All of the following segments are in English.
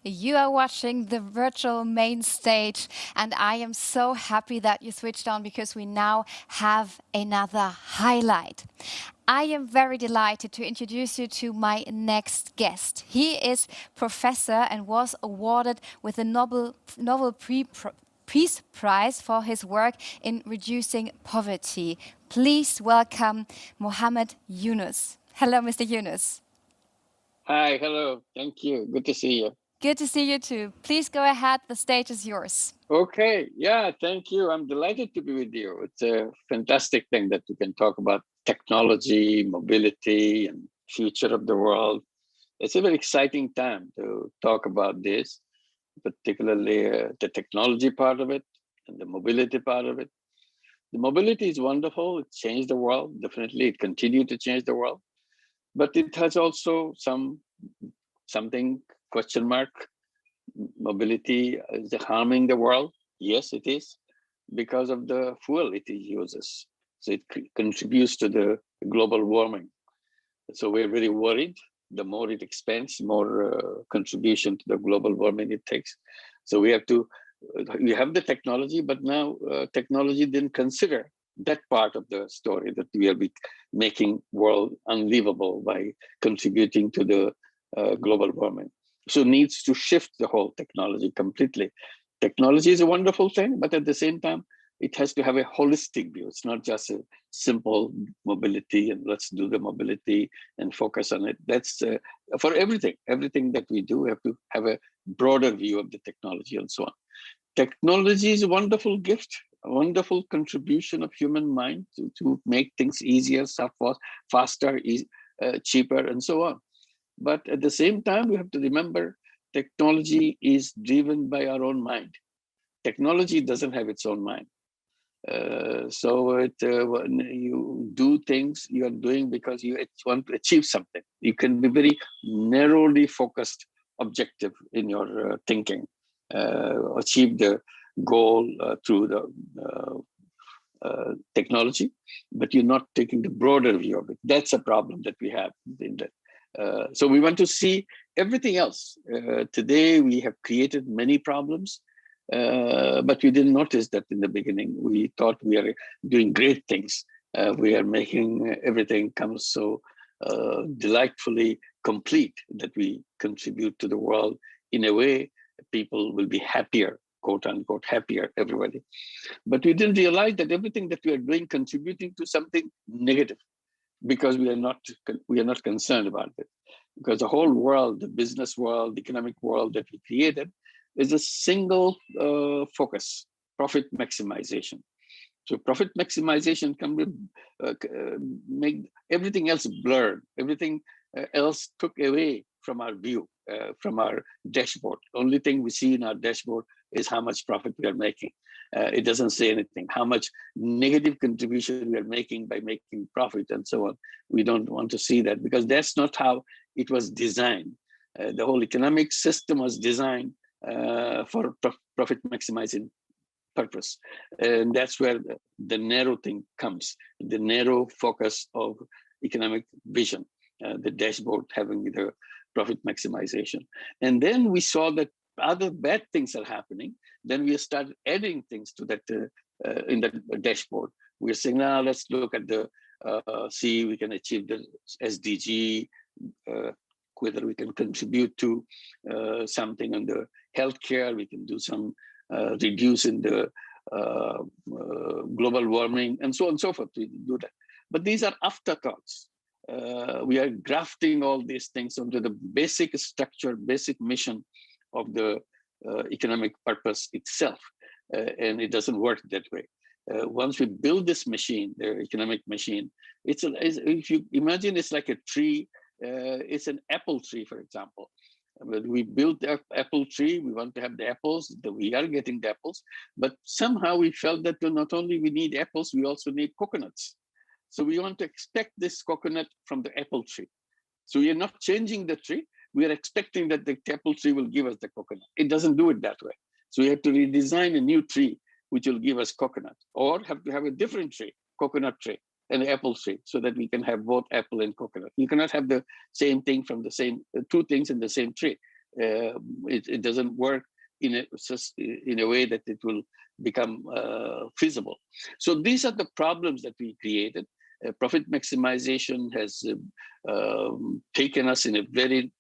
You are watching the virtual main stage, and I am so happy that you switched on because we now have another highlight. I am very delighted to introduce you to my next guest. He is professor and was awarded with the Peace Prize for his work in reducing poverty. Please welcome Mohammed Yunus. Hello, Mr. Yunus. Hi, hello. Thank you. Good to see you. Good to see you too. Please go ahead. The stage is yours. Okay. Yeah, thank you. I'm delighted to be with you. It's a fantastic thing that we can talk about technology, mobility, and future of the world. It's a very exciting time to talk about this, particularly the technology part of it and the mobility part of it. The mobility is wonderful. It changed the world. Definitely, it continued to change the world. But it has also something question mark. Mobility is harming the world. Yes, it is because of the fuel it uses. So it contributes to the global warming. So we're very worried. The more it expands, more contribution to the global warming it takes. So we have the technology, but now technology didn't consider that part of the story, that we are making world unlivable by contributing to the global warming. So needs to shift the whole technology completely. Technology is a wonderful thing, but at the same time, it has to have a holistic view. It's not just a simple mobility and let's do the mobility and focus on it. That's for everything. Everything that we do, we have to have a broader view of the technology and so on. Technology is a wonderful gift, a wonderful contribution of human mind to make things easier, faster, cheaper, and so on. But at the same time, we have to remember technology is driven by our own mind. Technology doesn't have its own mind. When you do things, you are doing because you want to achieve something. You can be very narrowly focused, objective in your thinking, achieve the goal through the technology, but you're not taking the broader view of it. That's a problem that we have in that. So we want to see everything else. Today, we have created many problems, but we didn't notice that in the beginning. We thought we are doing great things. We are making everything come so delightfully complete that we contribute to the world in a way people will be happier, quote unquote, happier, everybody. But we didn't realize that everything that we are doing contributing to something negative, because we are not concerned about it. Because the whole world, the business world, the economic world that we created is a single focus, profit maximization. So profit maximization can make everything else blurred. Everything else took away from our view, from our dashboard. Only thing we see in our dashboard is how much profit we are making. It doesn't say anything, how much negative contribution we are making by making profit and so on. We don't want to see that because that's not how it was designed. The whole economic system was designed for profit maximizing purpose. And that's where the narrow thing comes, the narrow focus of economic vision, the dashboard having the profit maximization. And then we saw that other bad things are happening. Then we started adding things to that in the dashboard. We're saying, now let's look at the, see we can achieve the SDG, whether we can contribute to something on the healthcare, we can do some reduce in the global warming and so on and so forth. We do that. But these are afterthoughts. We are grafting all these things onto the basic structure, basic mission of the economic purpose itself. And it doesn't work that way. Once we build this machine, the economic machine, if you imagine it's like a tree, it's an apple tree, for example. When we built the apple tree, we want to have the apples, we are getting the apples, but somehow we felt that not only we need apples, we also need coconuts. So we want to extract this coconut from the apple tree. So we are not changing the tree, we are expecting that the apple tree will give us the coconut. It doesn't do it that way. So we have to redesign a new tree, which will give us coconut, or have to have a different tree, coconut tree, and apple tree, so that we can have both apple and coconut. You cannot have the same thing from the same, two things in the same tree. It doesn't work in a way that it will become feasible. So these are the problems that we created. Profit maximization has taken us in a very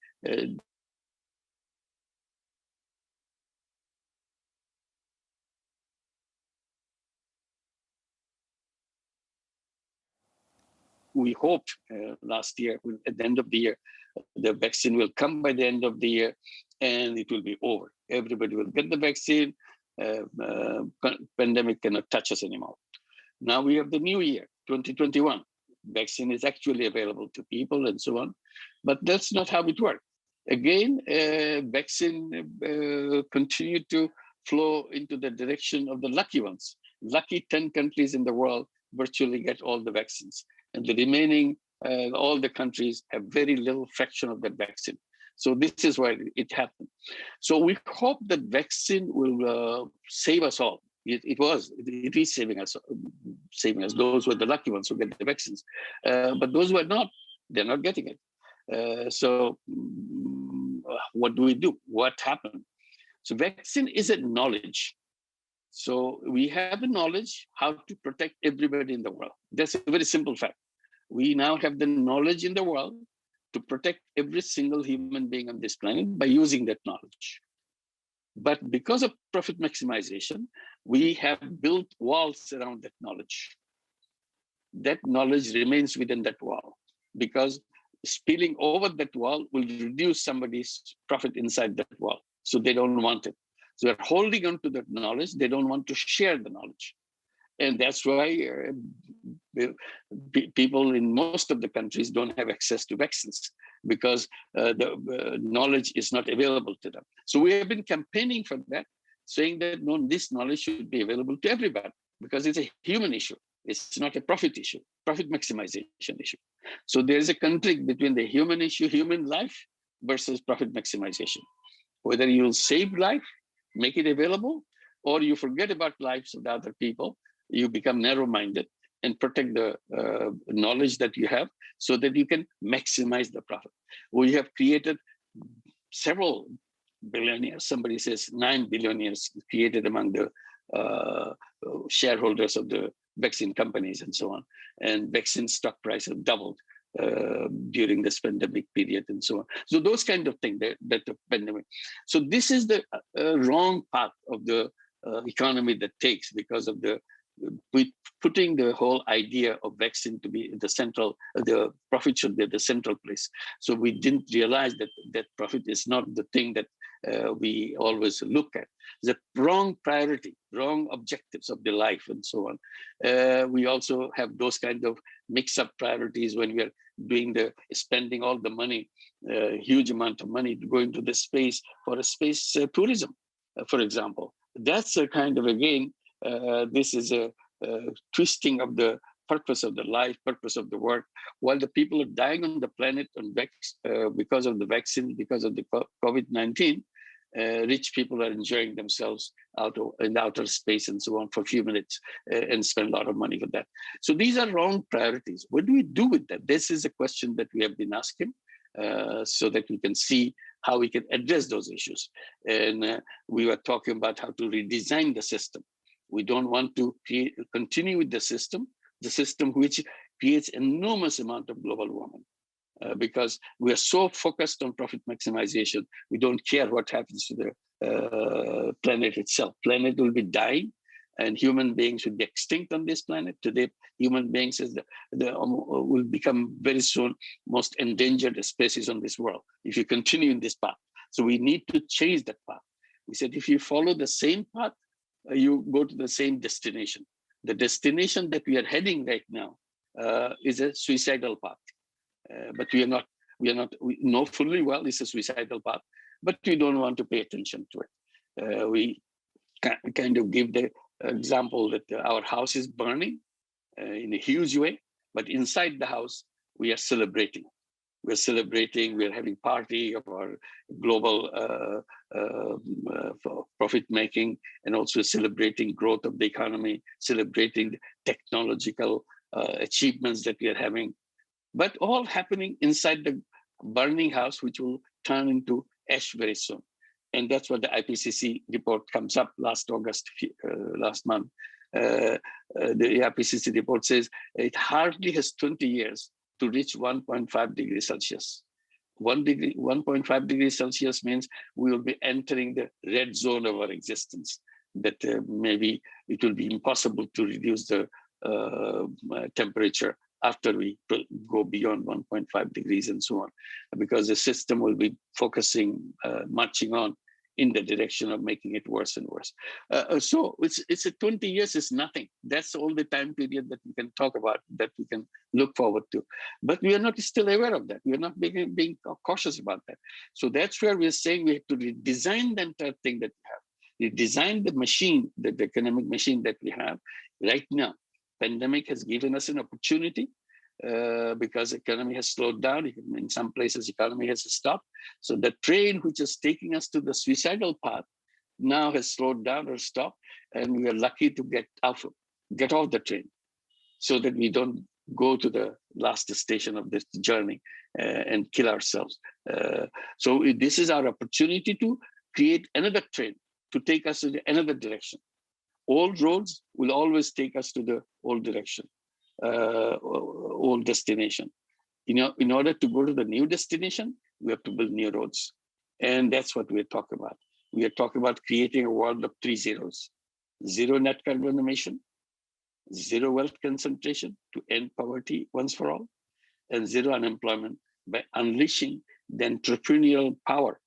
we hoped last year, at the end of the year, the vaccine will come by the end of the year and it will be over. Everybody will get the vaccine. Pandemic cannot touch us anymore. Now we have the new year, 2021. Vaccine is actually available to people and so on. But that's not how it works. Again, vaccine continued to flow into the direction of the lucky ones. Lucky 10 countries in the world virtually get all the vaccines. And the remaining, all the countries have very little fraction of that vaccine. So this is why it happened. So we hope that vaccine will save us all. It is saving us. Those were the lucky ones who get the vaccines. But those who are not, they're not getting it. So what do we do? What happened? So vaccine is a knowledge. So we have the knowledge how to protect everybody in the world. That's a very simple fact. We now have the knowledge in the world to protect every single human being on this planet by using that knowledge. But because of profit maximization, we have built walls around that knowledge. That knowledge remains within that wall because spilling over that wall will reduce somebody's profit inside that wall. So they don't want it. So they're holding on to that knowledge. They don't want to share the knowledge. And that's why people in most of the countries don't have access to vaccines because the knowledge is not available to them. So we have been campaigning for that, saying that no, this knowledge should be available to everybody because it's a human issue. It's not a profit issue, profit maximization issue. So there's a conflict between the human issue, human life versus profit maximization. Whether you'll save life, make it available, or you forget about lives of the other people, you become narrow-minded and protect the knowledge that you have so that you can maximize the profit. We have created several billionaires, somebody says 9 billionaires created among the shareholders of the vaccine companies and so on. And vaccine stock price have doubled during this pandemic period and so on. So those kind of things that the pandemic. So this is the wrong path of the economy that takes because of the putting the whole idea of vaccine to be the central, the profit should be the central place. So we didn't realize that profit is not the thing that we always look at. The wrong priority, wrong objectives of the life and so on. We also have those kind of mix-up priorities when we are doing spending all the money, huge amount of money to go into the space for a space tourism, for example. That's a kind of, again, this is a twisting of the purpose of the life, purpose of the work. While the people are dying on the planet because of the vaccine, because of the COVID-19, rich people are enjoying themselves in outer space and so on for a few minutes and spend a lot of money for that. So these are wrong priorities. What do we do with that? This is a question that we have been asking so that we can see how we can address those issues. And we were talking about how to redesign the system. We don't want to continue with the system which creates enormous amount of global warming. Because we are so focused on profit maximization, we don't care what happens to the planet itself. Planet will be dying, and human beings will be extinct on this planet. Today, human beings will become very soon most endangered species on this world if you continue in this path. So we need to change that path. We said if you follow the same path, you go to the same destination. The destination that we are heading right now is a suicidal path. But we know fully well it's a suicidal path, but we don't want to pay attention to it. We kind of give the example that our house is burning in a huge way, but inside the house, we are celebrating. We're celebrating, we're having party of our global profit making, and also celebrating growth of the economy, celebrating technological achievements that we are having. But all happening inside the burning house, which will turn into ash very soon. And that's what the IPCC report comes up last August, last month. The IPCC report says it hardly has 20 years to reach 1.5 degrees Celsius. 1.5 degrees Celsius means we will be entering the red zone of our existence, that maybe it will be impossible to reduce the temperature after we go beyond 1.5 degrees and so on, because the system will be focusing, marching on in the direction of making it worse and worse. So it's a 20 years is nothing. That's all the time period that we can talk about, that we can look forward to. But we are not still aware of that. We are not being cautious about that. So that's where we're saying we have to redesign the entire thing that we have. Redesign the machine, the economic machine that we have right now. Pandemic has given us an opportunity because economy has slowed down. In some places, economy has stopped. So the train which is taking us to the suicidal path now has slowed down or stopped, and we are lucky to get off the train so that we don't go to the last station of this journey and kill ourselves. So this is our opportunity to create another train to take us in another direction. Old roads will always take us to the old direction, old destination. In order to go to the new destination, we have to build new roads. And that's what we're talking about. We are talking about creating a world of 3 zeros. 0 net carbon emission, 0 wealth concentration to end poverty once for all, and 0 unemployment by unleashing the entrepreneurial power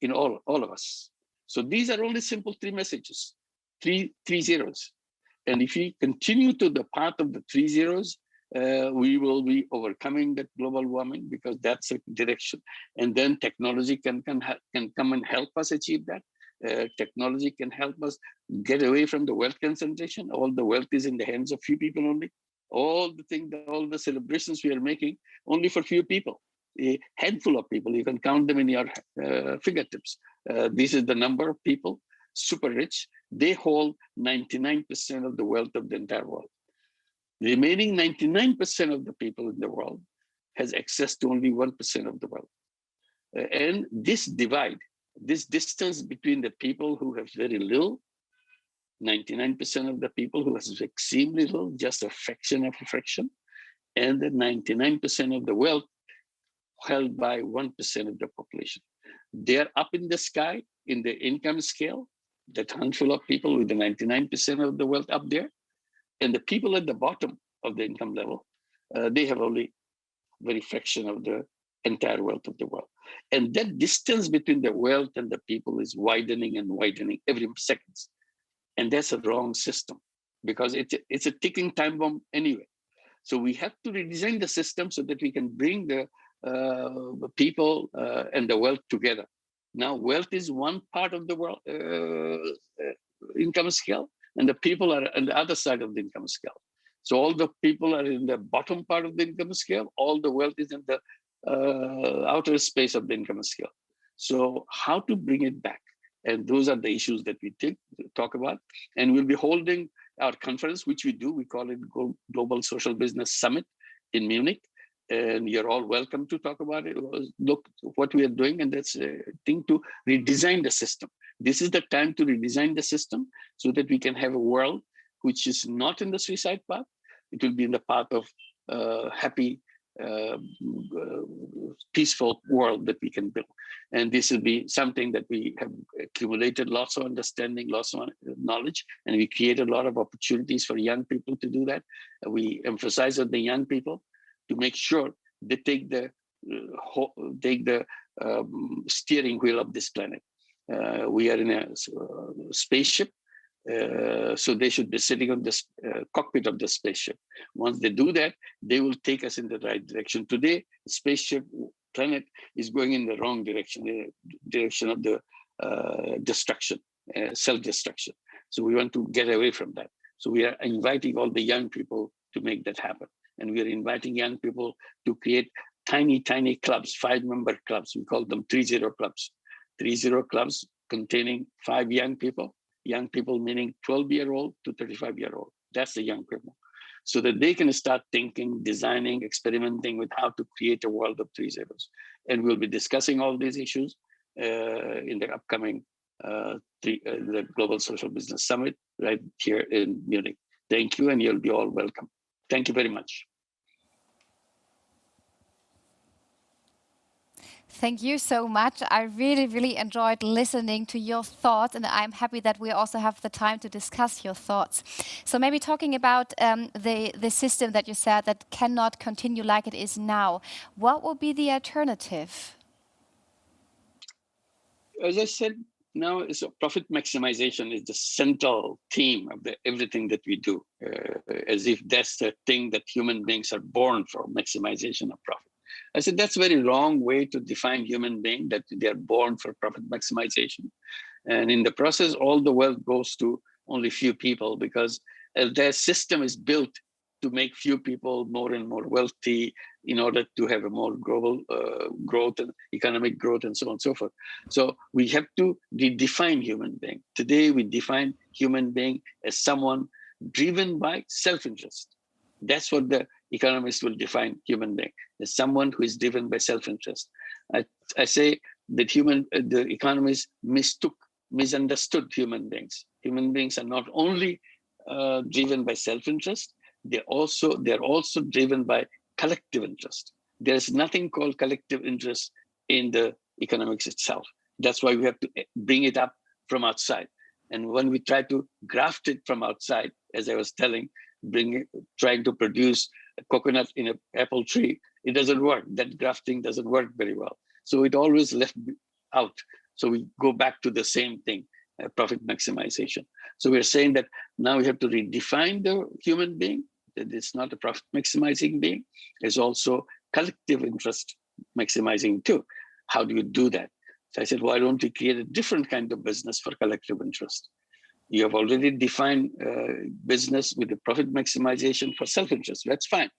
in all of us. So these are only simple 3 messages. Three zeros. And if we continue to the path of the 3 zeros, we will be overcoming that global warming, because that's a direction. And then technology can come and help us achieve that. Technology can help us get away from the wealth concentration. All the wealth is in the hands of few people only. All the celebrations we are making only for few people, a handful of people. You can count them in your fingertips. This is the number of people, super rich. They hold 99% of the wealth of the entire world. The remaining 99% of the people in the world has access to only 1% of the wealth. And this divide, this distance between the people who have very little, 99% of the people who has extremely little, just a fraction of a fraction, and the 99% of the wealth held by 1% of the population. They are up in the sky in the income scale, that handful of people with the 99% of the wealth up there, and the people at the bottom of the income level, they have only very fraction of the entire wealth of the world. And that distance between the wealth and the people is widening and widening every second. And that's a wrong system, because it's a ticking time bomb anyway. So we have to redesign the system so that we can bring the people and the wealth together. Now, wealth is one part of the world income scale, and the people are on the other side of the income scale. So all the people are in the bottom part of the income scale. All the wealth is in the outer space of the income scale. So how to bring it back? And those are the issues that we talk about. And we'll be holding our conference, which we do. We call it Global Social Business Summit in Munich. And you're all welcome to talk about it. Look what we are doing, and that's a thing to redesign the system. This is the time to redesign the system so that we can have a world which is not in the suicide path. It will be in the path of happy, peaceful world that we can build. And this will be something that we have accumulated lots of understanding, lots of knowledge, and we created a lot of opportunities for young people to do that. We emphasize on the young people to make sure they take the steering wheel of this planet. We are in a spaceship, so they should be sitting on this cockpit of the spaceship. Once they do that, they will take us in the right direction. Today, the spaceship planet is going in the wrong direction, the direction of the destruction, self-destruction. So we want to get away from that. So we are inviting all the young people to make that happen. And we are inviting young people to create tiny, tiny clubs, 5-member clubs. We call them 3-0 clubs. 3-0 clubs containing 5 young people meaning 12-year-old to 35-year-old. That's the young people. So that they can start thinking, designing, experimenting with how to create a world of 3 zeros. And we'll be discussing all these issues. in the upcoming the Global Social Business Summit right here in Munich. Thank you, and you'll be all welcome. Thank you very much. Thank you so much. I really, really enjoyed listening to your thoughts, and I'm happy that we also have the time to discuss your thoughts. So maybe talking about the system that you said that cannot continue like it is now, what will be the alternative? As I said, now is profit maximization is the central theme of everything that we do, as if that's the thing that human beings are born for, maximization of profit. I said, that's a very wrong way to define human being, that they are born for profit maximization. And in the process, all the wealth goes to only few people, because their system is built to make few people more and more wealthy in order to have a more global growth and economic growth and so on and so forth. So we have to redefine human being. Today, we define human being as someone driven by self-interest. That's what the economists will define human being, as someone who is driven by self-interest. I say that the economists misunderstood human beings. Human beings are not only driven by self-interest, they're also driven by collective interest. There's nothing called collective interest in the economics itself. That's why we have to bring it up from outside. And when we try to graft it from outside, as I was telling, trying to produce a coconut in an apple tree, it doesn't work. That grafting doesn't work very well. So it always left out. So we go back to the same thing, profit maximization. So we're saying that now we have to redefine the human being, that it's not a profit maximizing being, it's also collective interest maximizing too. How do you do that? So I said, why don't we create a different kind of business for collective interest? You have already defined business with the profit maximization for self-interest. That's fine.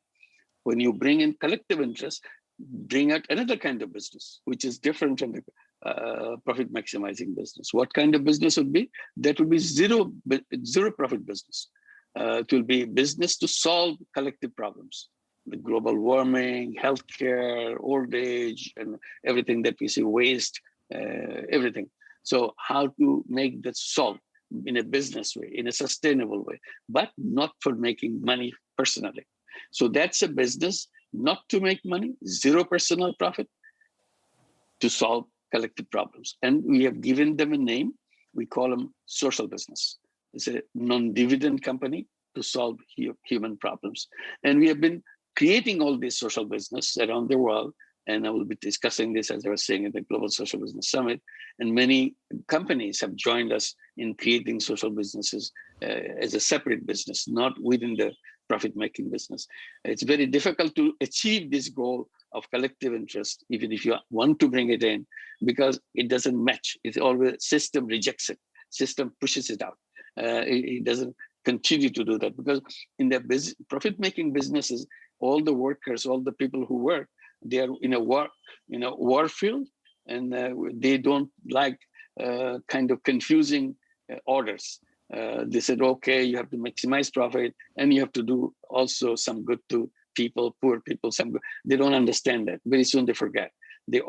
When you bring in collective interest, bring out another kind of business, which is different from the profit maximizing business. What kind of business would be? That would be zero profit business. It will be business to solve collective problems. The global warming, healthcare, old age, and everything that we see, waste, everything. So how to make that solve in a business way, in a sustainable way, but not for making money personally. So that's a business not to make money, zero personal profit, to solve collective problems. And we have given them a name. We call them social business. It's a non-dividend company to solve human problems. And we have been creating all this social business around the world. And I will be discussing this, as I was saying, at the Global Social Business Summit. And many companies have joined us in creating social businesses as a separate business, not within the profit-making business. It's very difficult to achieve this goal of collective interest, even if you want to bring it in, because it doesn't match. It's always, system rejects it. System pushes it out. It doesn't continue to do that, because in the profit-making businesses, all the workers, all the people who work, they are in a war field, and they don't like kind of confusing orders. They said, okay, you have to maximize profit, and you have to do also some good to people, poor people, some good. They don't understand that. Very soon they forget. The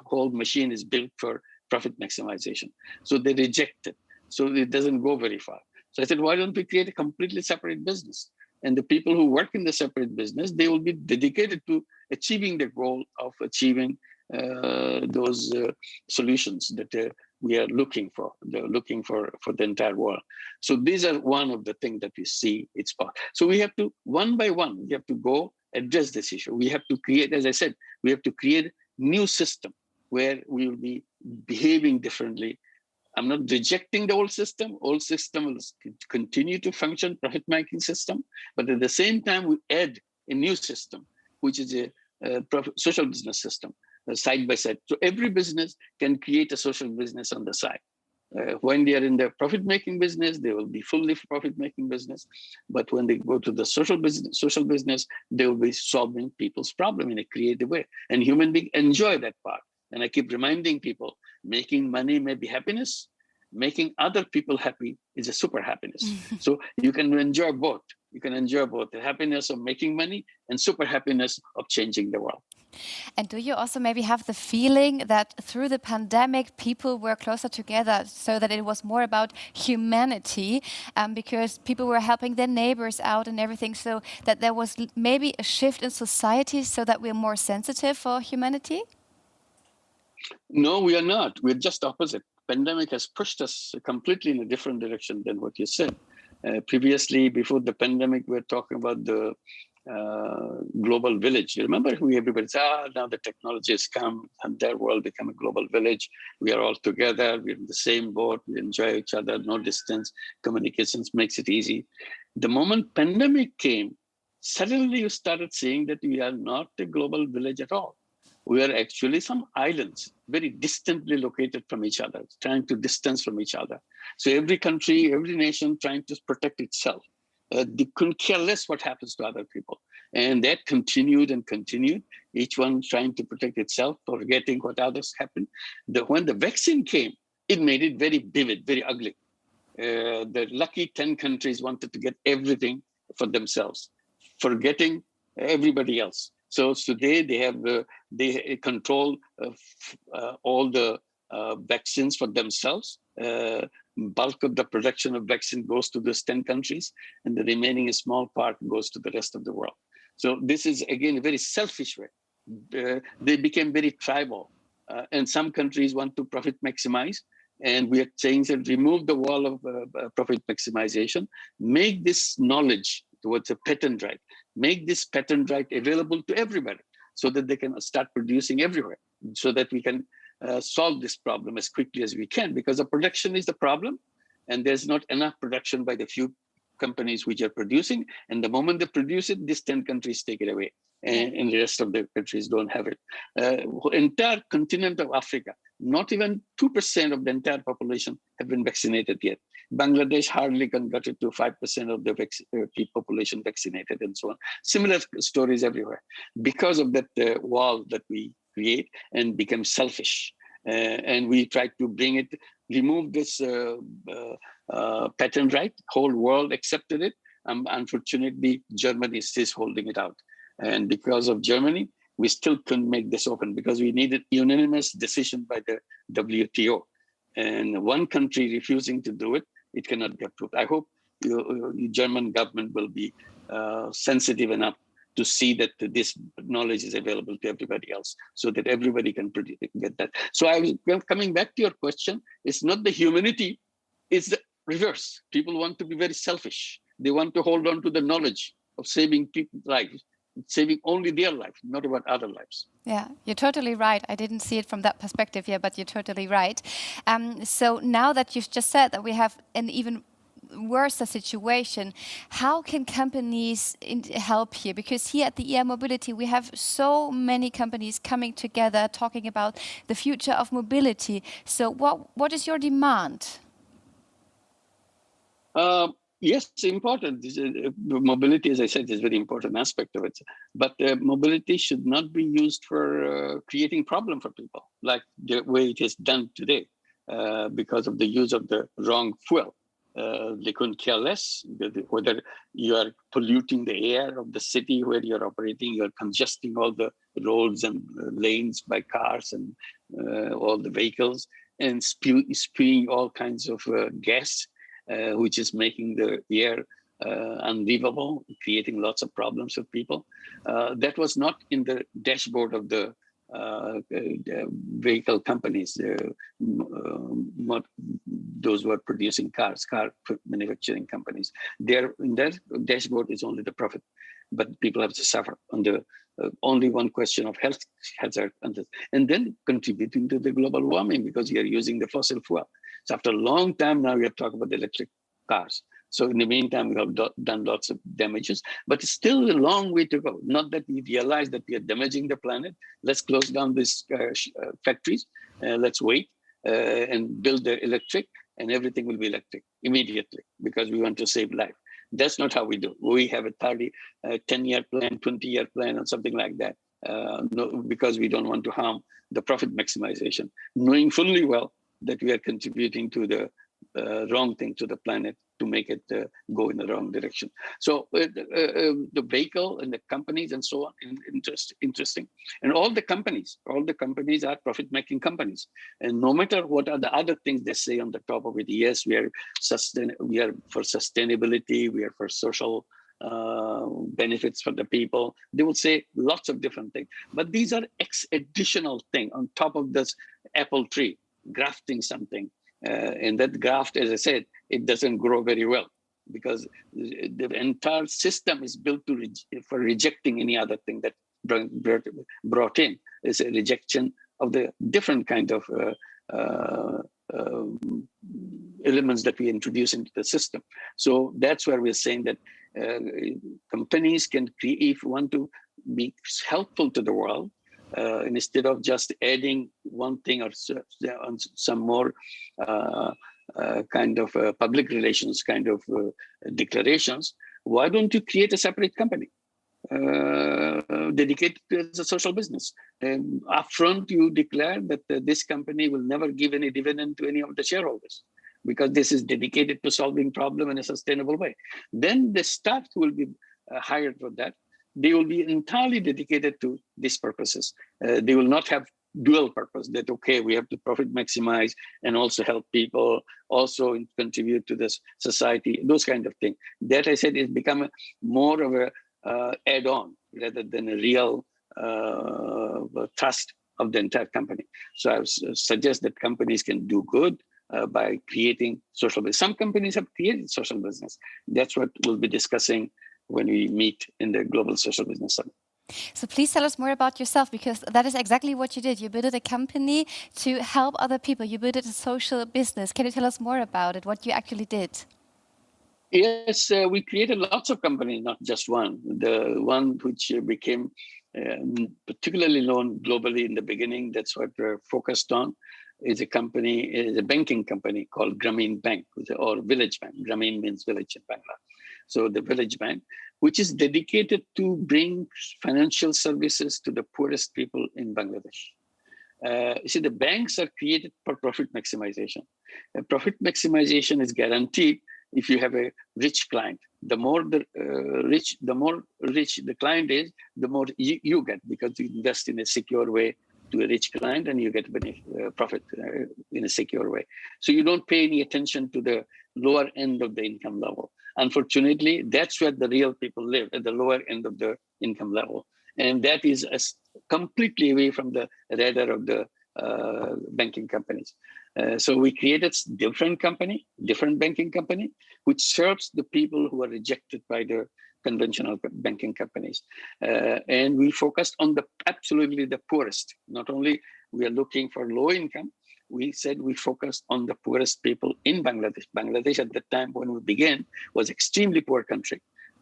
whole machine is built for profit maximization. So they reject it. So it doesn't go very far. So I said, why don't we create a completely separate business? And the people who work in the separate business, they will be dedicated to achieving the goal of achieving those solutions that we are looking for. They're looking for the entire world. So these are one of the things that we see it's part. So we have to, one by one, we have to go address this issue. We have to create, as I said, we have to create a new system where we will be behaving differently. I'm not rejecting the old system. Old system will continue to function, profit-making system, but at the same time, we add a new system, which is a social business system, side by side. So every business can create a social business on the side. When they are in the profit-making business, they will be fully profit-making business. But when they go to the social business, they will be solving people's problem in a creative way. And human beings enjoy that part. And I keep reminding people, making money may be happiness. Making other people happy is a super happiness. So you can enjoy both. You can enjoy both the happiness of making money and super happiness of changing the world. And do you also maybe have the feeling that through the pandemic, people were closer together so that it was more about humanity because people were helping their neighbors out and everything, so that there was maybe a shift in society so that we're more sensitive for humanity? No, we are not. We're just opposite. Pandemic has pushed us completely in a different direction than what you said. Previously, before the pandemic, we were talking about the global village. You remember everybody said, now the technology has come and their world become a global village. We are all together. We're in the same boat. We enjoy each other. No distance. Communications makes it easy. The moment pandemic came, suddenly you started seeing that we are not a global village at all. We are actually some islands, very distantly located from each other, trying to distance from each other. So every country, every nation trying to protect itself. They couldn't care less what happens to other people. And that continued and continued, each one trying to protect itself, forgetting what others happened. When the vaccine came, it made it very vivid, very ugly. The lucky 10 countries wanted to get everything for themselves, forgetting everybody else. So today they control all the vaccines for themselves. Bulk of the production of vaccine goes to those 10 countries, and the remaining small part goes to the rest of the world. So this is, again, a very selfish way. They became very tribal. And some countries want to profit maximize, and we have changed and removed the wall of profit maximization, make this knowledge towards a patent right, make this patent right available to everybody so that they can start producing everywhere, so that we can solve this problem as quickly as we can, because the production is the problem, and there's not enough production by the few companies which are producing. And the moment they produce it, these 10 countries take it away, and the rest of the countries don't have it. Entire continent of Africa, not even 2% of the entire population have been vaccinated yet. Bangladesh hardly got it to 5% of the population vaccinated, and so on. Similar stories everywhere because of that wall that we create and become selfish. And we try to bring it, remove this patent right, whole world accepted it. Unfortunately, Germany is still holding it out. And because of Germany, we still couldn't make this open because we needed unanimous decision by the WTO. And one country refusing to do it, it cannot be approved. I hope the German government will be sensitive enough to see that this knowledge is available to everybody else, so that everybody can get that. So I was coming back to your question. It's not the humanity, it's the reverse. People want to be very selfish. They want to hold on to the knowledge of saving people's lives, saving only their life, not about other lives. Yeah, you're totally right. I didn't see it from that perspective here, but you're totally right. So now that you've just said that we have an even worse situation, how can companies help here? Because here at the IAA Mobility, we have so many companies coming together talking about the future of mobility. So what is your demand? Yes, it's important. Mobility, as I said, is a very important aspect of it. But mobility should not be used for creating problem for people, like the way it is done today, because of the use of the wrong fuel. They couldn't care less whether you are polluting the air of the city where you're operating, you're congesting all the roads and lanes by cars and all the vehicles, and spewing all kinds of gas, which is making the air unlivable, creating lots of problems for people. That was not in the dashboard of the vehicle companies, those who are producing car manufacturing companies. In their dashboard is only the profit, but people have to suffer on the only one question of health hazard, and then contributing to the global warming because you are using the fossil fuel. So after a long time now, we are talking about the electric cars. So in the meantime, we have done lots of damages, but it's still a long way to go. Not that we realize that we are damaging the planet. Let's close down these factories. Let's wait and build the electric, and everything will be electric immediately because we want to save life. That's not how we do. We have a 10-year plan, 20-year plan, or something like that, because we don't want to harm the profit maximization, knowing fully well that we are contributing to the wrong thing to the planet to make it go in the wrong direction. So the vehicle and the companies and so on, interesting. And all the companies are profit-making companies. And no matter what are the other things they say on the top of it, yes, we are for sustainability, we are for social benefits for the people. They will say lots of different things. But these are additional thing on top of this apple tree, grafting something. And that graft, as I said, it doesn't grow very well because the entire system is built for rejecting any other thing that brought in. It's a rejection of the different kind of elements that we introduce into the system. So that's where we're saying that companies can create, if you want to be helpful to the world, instead of just adding one thing or some more kind of public relations kind of declarations, why don't you create a separate company dedicated to the social business? Upfront, you declare that this company will never give any dividend to any of the shareholders because this is dedicated to solving problem in a sustainable way. Then the staff will be hired for that. They will be entirely dedicated to these purposes. They will not have dual purpose that, okay, we have to profit maximize and also help people, also contribute to this society, those kind of things. That I said is become more of a add-on rather than a real trust of the entire company. So I suggest that companies can do good by creating social business. Some companies have created social business. That's what we'll be discussing when we meet in the Global Social Business Summit. So please tell us more about yourself, because that is exactly what you did. You built a company to help other people. You built a social business. Can you tell us more about it, what you actually did? Yes, we created lots of companies, not just one. The one which became particularly known globally in the beginning, that's what we're focused on, is a banking company called Grameen Bank, or Village Bank. Grameen means village in Bangla. So the Village Bank, which is dedicated to bring financial services to the poorest people in Bangladesh. You see, the banks are created for profit maximization. And profit maximization is guaranteed if you have a rich client. The more rich the client is, the more you get, because you invest in a secure way to a rich client and you get profit in a secure way. So you don't pay any attention to the lower end of the income level. Unfortunately, that's where the real people live, at the lower end of the income level. And that is completely away from the radar of the banking companies. So we created different banking company, which serves the people who are rejected by the conventional banking companies. And we focused on absolutely the poorest. Not only we are looking for low income, we said we focused on the poorest people in Bangladesh. Bangladesh at the time when we began was extremely poor country.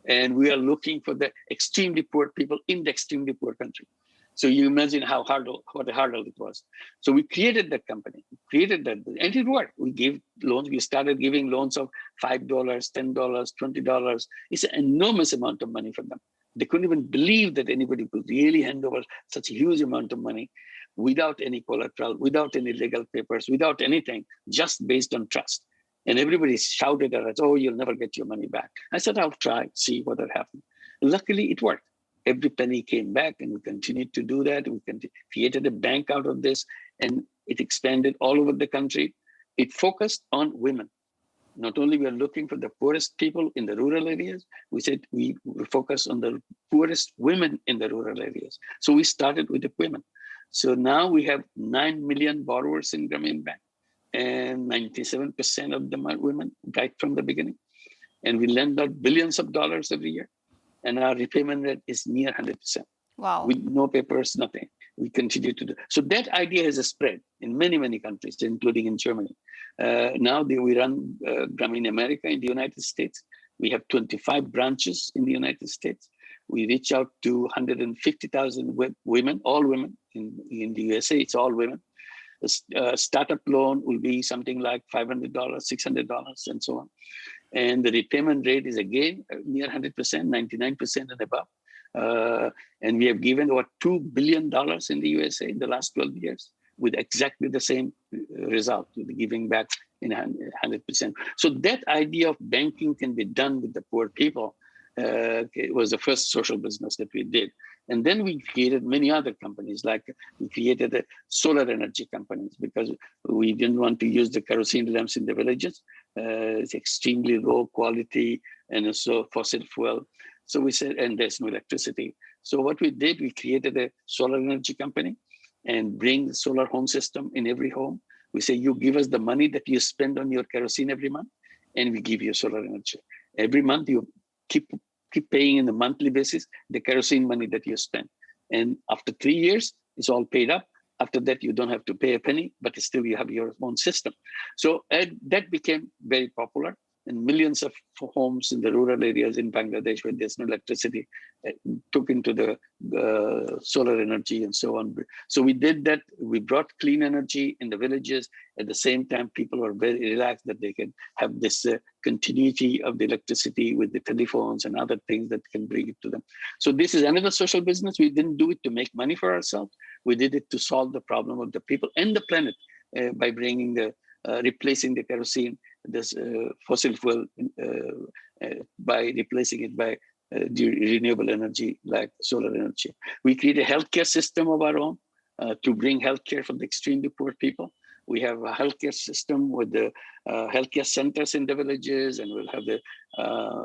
And we are looking for the extremely poor people in the extremely poor country. So you imagine what a hurdle it was. So we created that company, and it worked. We gave loans. We started giving loans of $5, $10, $20. It's an enormous amount of money for them. They couldn't even believe that anybody could really hand over such a huge amount of money without any collateral, without any legal papers, without anything, just based on trust. And everybody shouted at us, "Oh, you'll never get your money back." I said, "I'll try, see what will happen." Luckily, it worked. Every penny came back, and we continued to do that. We created a bank out of this, and it expanded all over the country. It focused on women. Not only we are looking for the poorest people in the rural areas, we said we focus on the poorest women in the rural areas. So we started with the women. So now we have 9 million borrowers in Grameen Bank, and 97% of them are women, right from the beginning. And we lend out billions of dollars every year. And our repayment rate is near 100%. Wow. With no papers, nothing. We continue to do. So that idea has spread in many, many countries, including in Germany. Now we run Grameen America in the United States. We have 25 branches in the United States. We reach out to 150,000 women, all women in the USA. It's all women. A startup loan will be something like $500, $600, and so on. And the repayment rate is again near 100%, 99% and above. And we have given over $2 billion in the USA in the last 12 years. with exactly the same result, with giving back in 100%. So that idea of banking can be done with the poor people. It was the first social business that we did. And then we created many other companies, like we created a solar energy companies because we didn't want to use the kerosene lamps in the villages. It's extremely low quality and also fossil fuel. So we said, and there's no electricity. So what we did, we created a solar energy company and bring the solar home system in every home. We say, you give us the money that you spend on your kerosene every month, and we give you solar energy. Every month you keep paying in the monthly basis the kerosene money that you spend. And after 3 years, it's all paid up. After that, you don't have to pay a penny, but still you have your own system. So that became very popular. And millions of homes in the rural areas in Bangladesh where there's no electricity took into the solar energy and so on. So we did that. We brought clean energy in the villages. At the same time, people were very relaxed that they can have this continuity of the electricity with the telephones and other things that can bring it to them. So this is another social business. We didn't do it to make money for ourselves. We did it to solve the problem of the people and the planet by bringing replacing the kerosene, this fossil fuel, by replacing it by renewable energy like solar energy. We create a healthcare system of our own to bring healthcare for the extremely poor people. We have a healthcare system with the healthcare centers in the villages, and we'll have the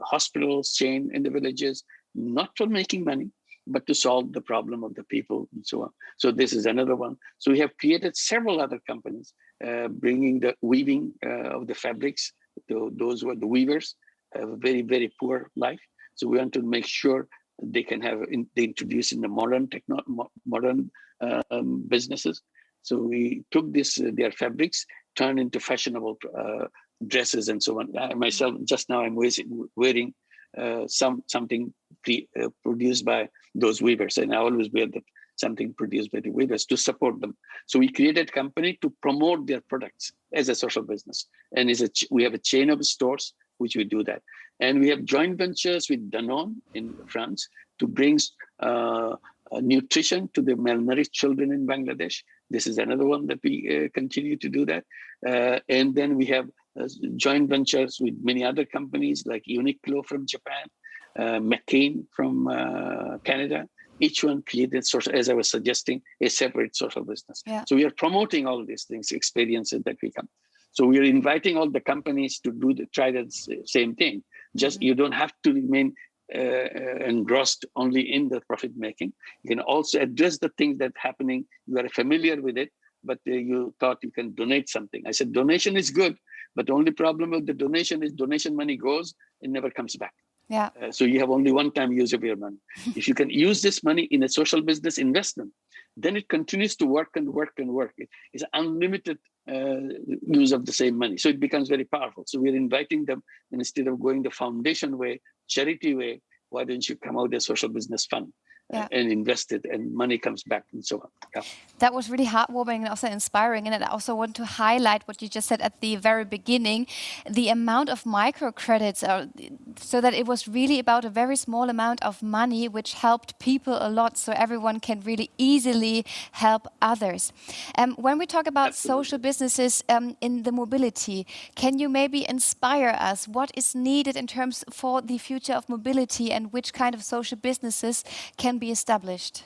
hospitals chain in the villages, not for making money, but to solve the problem of the people and so on. So this is another one. So we have created several other companies, bringing the weaving of the fabrics to those who are the weavers, have a very, very poor life. So we want to make sure they can have, they introduce in the modern businesses. So we took their fabrics, turned into fashionable dresses and so on. I myself, just now I'm wearing something produced by those weavers, and I always wear something produced by the weavers to support them. So we created a company to promote their products as a social business, and we have a chain of stores which we do that, and we have joint ventures with Danone in France to bring nutrition to the malnourished children in Bangladesh. This is another one that we continue to do that, and then we have joint ventures with many other companies like Uniqlo from Japan, McCain from Canada. Each one created, as I was suggesting, a separate social business. Yeah. So we are promoting all these things, experiences that we come. So we are inviting all the companies to try the same thing. Just you don't have to remain engrossed only in the profit making. You can also address the things that are happening. You are familiar with it, but you thought you can donate something. I said donation is good, but the only problem with the donation is donation money goes and never comes back. Yeah. So you have only one time use of your money. If you can use this money in a social business investment, then it continues to work and work and work. It's unlimited use of the same money. So it becomes very powerful. So we're inviting them, and instead of going the foundation way, charity way, why don't you come out with a social business fund? And invest it, and money comes back and so on. Yeah. That was really heartwarming and also inspiring. And I also want to highlight what you just said at the very beginning, the amount of microcredits, so that it was really about a very small amount of money, which helped people a lot, so everyone can really easily help others. When we talk about social businesses in the mobility, can you maybe inspire us? What is needed in terms for the future of mobility, and which kind of social businesses can be established?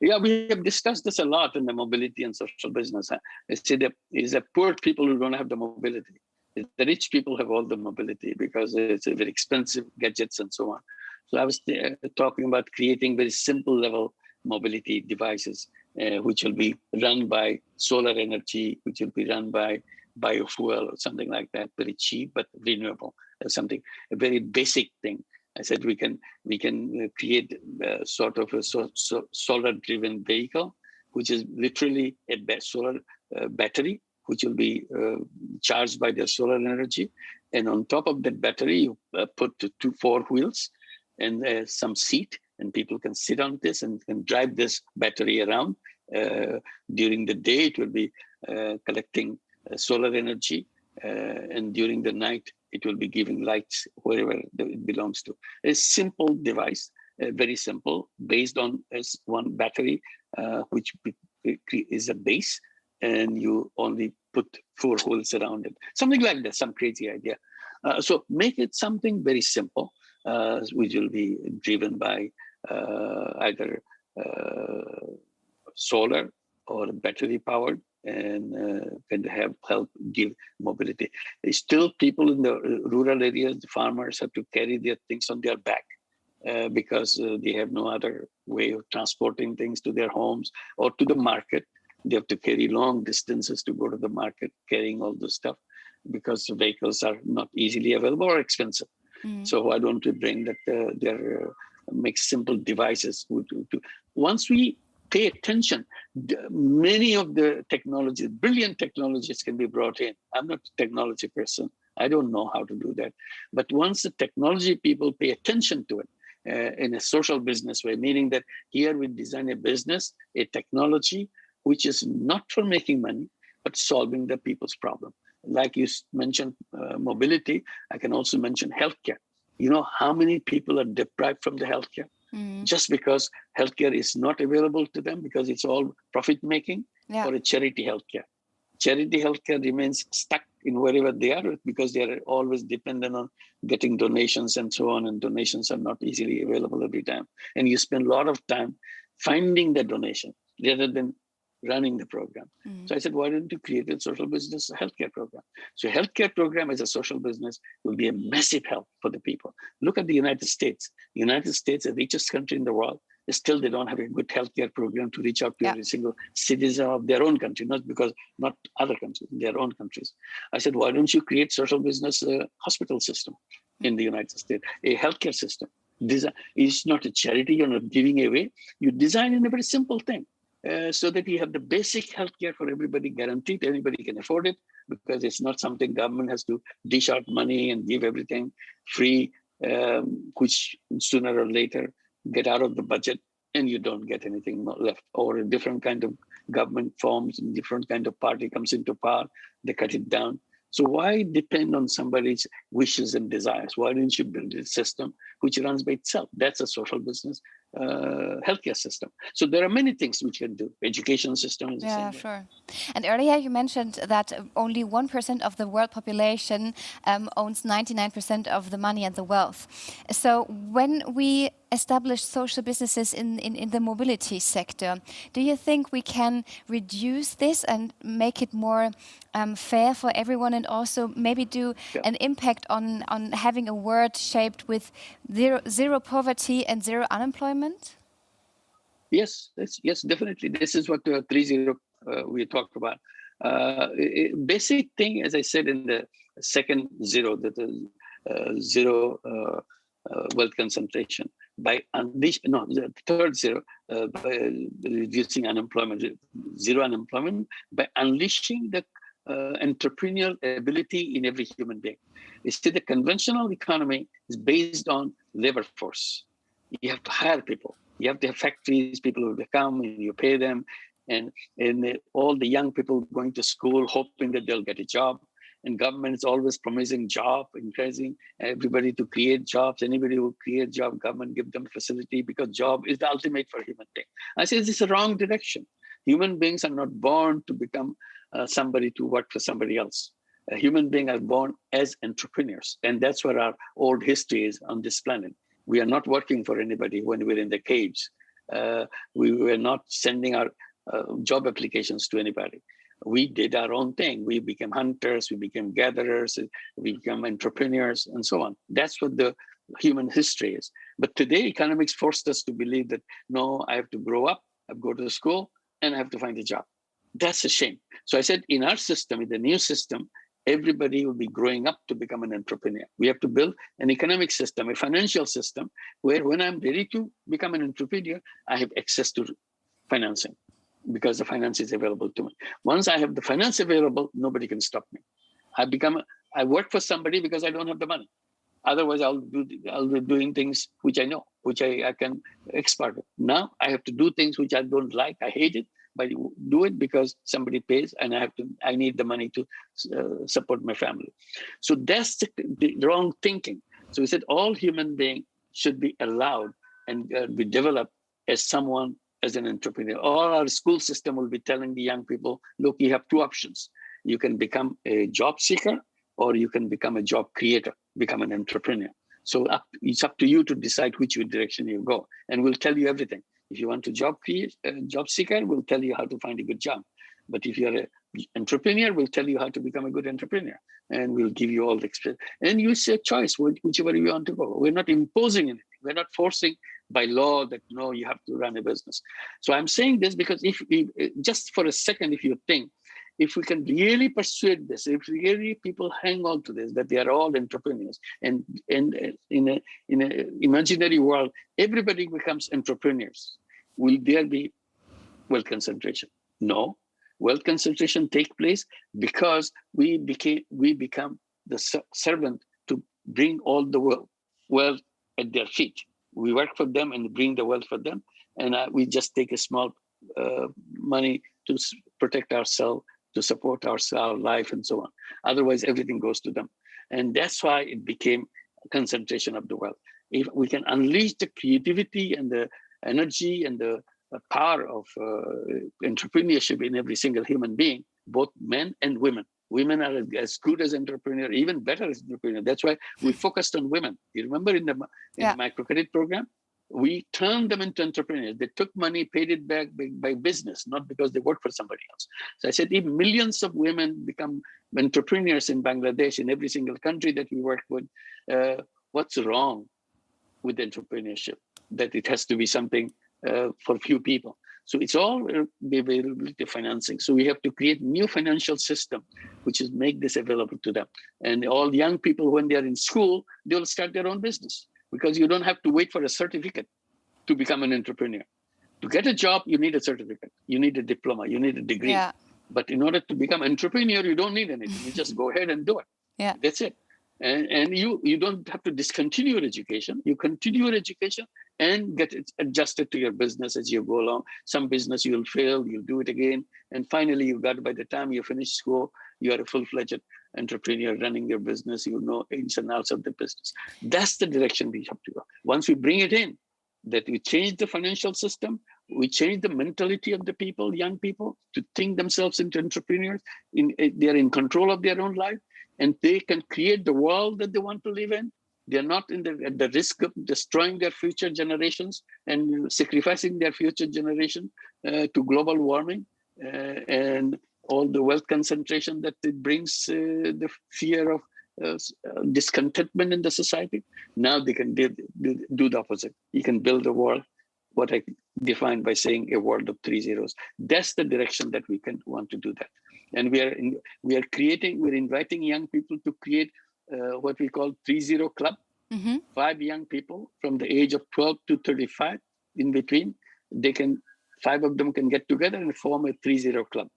Yeah, we have discussed this a lot in the mobility and social business. I say that it's the poor people who don't have the mobility. The rich people have all the mobility because it's very expensive gadgets and so on. So I was talking about creating very simple level mobility devices, which will be run by solar energy, which will be run by biofuel or something like that, very cheap but renewable, something, a very basic thing. I said we can create sort of a solar-driven vehicle, which is literally a solar battery, which will be charged by the solar energy. And on top of that battery, you put 4 wheels and some seat, and people can sit on this and can drive this battery around. During the day, it will be collecting solar energy, and during the night, it will be giving lights wherever it belongs to. A simple device, very simple, based on one battery, which is a base, and you only put 4 holes around it. Something like that, some crazy idea. So make it something very simple, which will be driven by either solar or battery powered, and can help give mobility. Still, people in the rural areas, the farmers have to carry their things on their back because they have no other way of transporting things to their homes or to the market. They have to carry long distances to go to the market, carrying all this stuff because the vehicles are not easily available or expensive. So why don't we bring that make simple devices? Once we pay attention, many of the technologies, brilliant technologies can be brought in. I'm not a technology person. I don't know how to do that. But once the technology people pay attention to it in a social business way, meaning that here we design a business, a technology, which is not for making money, but solving the people's problem. Like you mentioned mobility, I can also mention healthcare. You know how many people are deprived from the healthcare? Just because healthcare is not available to them because it's all profit making, or a charity healthcare. Charity healthcare remains stuck in wherever they are because they are always dependent on getting donations and so on, and donations are not easily available every time. And you spend a lot of time finding the donation rather than running the program. So I said, why don't you create a social business healthcare program? So healthcare program as a social business will be a massive help for the people. Look at the United States. The United States, the richest country in the world, still they don't have a good healthcare program to reach out to every single citizen of their own country, not other countries, their own countries. I said, why don't you create social business hospital system in the United States, a healthcare system? It's not a charity, you're not giving away. You design in a very simple thing. So that you have the basic healthcare for everybody guaranteed. Anybody can afford it because it's not something government has to dish out money and give everything free, which sooner or later get out of the budget and you don't get anything left. Or a different kind of government forms, and different kind of party comes into power, they cut it down. So why depend on somebody's wishes and desires? Why don't you build a system which runs by itself? That's a social business healthcare system. So there are many things we can do. Education system is the same way. Sure. And earlier you mentioned that only 1% of the world population owns 99% of the money and the wealth. So when we establish social businesses in the mobility sector, do you think we can reduce this and make it more fair for everyone, and also maybe do an impact on having a world shaped with zero poverty and zero unemployment? Yes, definitely. This is what 3-0 we talked about. Basic thing, as I said in the second zero, that is zero wealth concentration. The third zero, by reducing unemployment, zero unemployment, by unleashing the entrepreneurial ability in every human being. You see, the conventional economy is based on labor force. You have to hire people. You have to have factories, people will come and you pay them. And all the young people going to school, hoping that they'll get a job. And government is always promising job, encouraging everybody to create jobs. Anybody who creates job, government give them facility because job is the ultimate for human being. I say this is a wrong direction. Human beings are not born to become somebody to work for somebody else. Human beings are born as entrepreneurs. And that's what our old history is on this planet. We are not working for anybody when we're in the caves. We were not sending our job applications to anybody. We did our own thing. We became hunters, we became gatherers, we became entrepreneurs, and so on. That's what the human history is. But today, economics forced us to believe that, no, I have to grow up, I have to go to school, and I have to find a job. That's a shame. So I said, in our system, in the new system, everybody will be growing up to become an entrepreneur. We have to build an economic system, a financial system, where when I'm ready to become an entrepreneur, I have access to financing because the finance is available to me. Once I have the finance available, nobody can stop me. I work for somebody because I don't have the money. Otherwise, I'll be doing things which I know, which I can expert. Now I have to do things which I don't like. I hate it, but I do it because somebody pays, and I need the money to support my family. So that's the wrong thinking. So we said all human beings should be allowed and be developed as someone as an entrepreneur. All our school system will be telling the young people, look, you have two options. You can become a job seeker, or you can become a job creator, become an entrepreneur. So it's up to you to decide which direction you go. And we'll tell you everything. If you want to job seeker, we'll tell you how to find a good job. But if you're an entrepreneur, we'll tell you how to become a good entrepreneur. And we'll give you all the experience. And you say choice, whichever you want to go. We're not imposing anything. We're not forcing by law that, no, you have to run a business. So I'm saying this because if we, just for a second, if you think, if we can really persuade this, if really people hang on to this, that they are all entrepreneurs, and in an imaginary world, everybody becomes entrepreneurs, will there be wealth concentration? No. Wealth concentration takes place because we become the servant to bring all the wealth at their feet. We work for them and bring the wealth for them, and we just take a small money to protect ourselves, to support our life and so on. Otherwise, everything goes to them. And that's why it became a concentration of the wealth. If we can unleash the creativity and the energy and the power of entrepreneurship in every single human being, both men and women. Women are as good as entrepreneur, even better as entrepreneur. That's why we focused on women. You remember in the microcredit program, we turned them into entrepreneurs. They took money, paid it back by business, not because they worked for somebody else. So I said, if millions of women become entrepreneurs in Bangladesh, in every single country that we work with, what's wrong with entrepreneurship? That it has to be something for few people. So it's all availability financing. So we have to create new financial system, which is make this available to them. And all young people, when they are in school, they will start their own business, because you don't have to wait for a certificate to become an entrepreneur. To get a job, you need a certificate, you need a diploma, you need a degree. Yeah. But in order to become an entrepreneur, you don't need anything. You just go ahead and do it. Yeah. That's it. And you don't have to discontinue your education. You continue your education and get it adjusted to your business as you go along. Some business you'll fail, you'll do it again. And finally, by the time you finish school, you are a full-fledged entrepreneur running your business. You know ins and outs of the business. That's the direction we have to go. Once we bring it in, that we change the financial system, we change the mentality of the people, young people, to think themselves into entrepreneurs. They're in control of their own life, and they can create the world that they want to live in. They're not at the risk of destroying their future generations and sacrificing their future generation to global warming and all the wealth concentration that it brings, the fear of discontentment in the society. Now they can do the opposite. You can build a world, what I define by saying a world of 3 zeros. That's the direction that we want to do that. And we're inviting young people to create what we call 3-0 club. Mm-hmm. 5 young people from the age of 12 to 35 in between. 5 of them can get together and form a 3-0 club.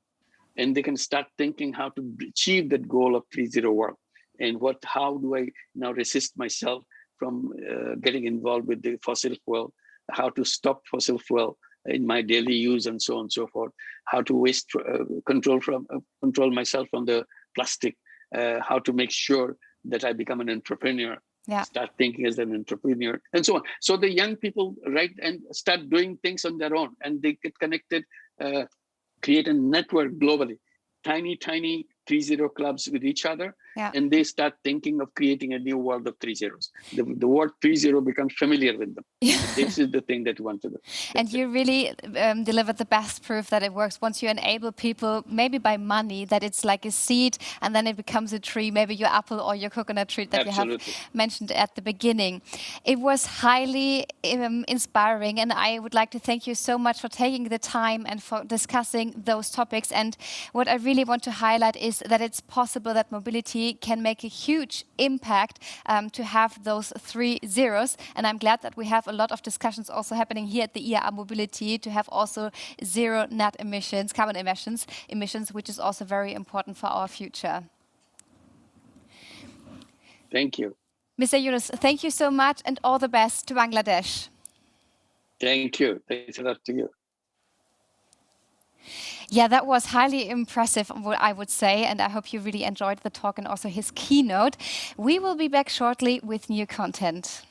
And they can start thinking how to achieve that goal of 3-0 world. And how do I now resist myself from getting involved with the fossil fuel, how to stop fossil fuel in my daily use and so on and so forth, how to control myself from the plastic, how to make sure that I become an entrepreneur, start thinking as an entrepreneur, and so on. So the young people and start doing things on their own, and they get connected, create a network globally, tiny 3-0 clubs with each other, and they start thinking of creating a new world of 3 zeros. The word 3-0 becomes familiar with them. This is the thing that we want to do. And you really delivered the best proof that it works. Once you enable people, maybe by money, that it's like a seed and then it becomes a tree, maybe your apple or your coconut tree that you have mentioned at the beginning. It was highly inspiring, and I would like to thank you so much for taking the time and for discussing those topics. And what I really want to highlight is that it's possible that mobility can make a huge impact to have those 3 zeros. And I'm glad that we have a lot of discussions also happening here at the IAA Mobility to have also zero net emissions, carbon emissions, which is also very important for our future. Thank you. Mr. Yunus, thank you so much, and all the best to Bangladesh. Thank you. Thanks a lot to you. Yeah, that was highly impressive, I would say, and I hope you really enjoyed the talk and also his keynote. We will be back shortly with new content.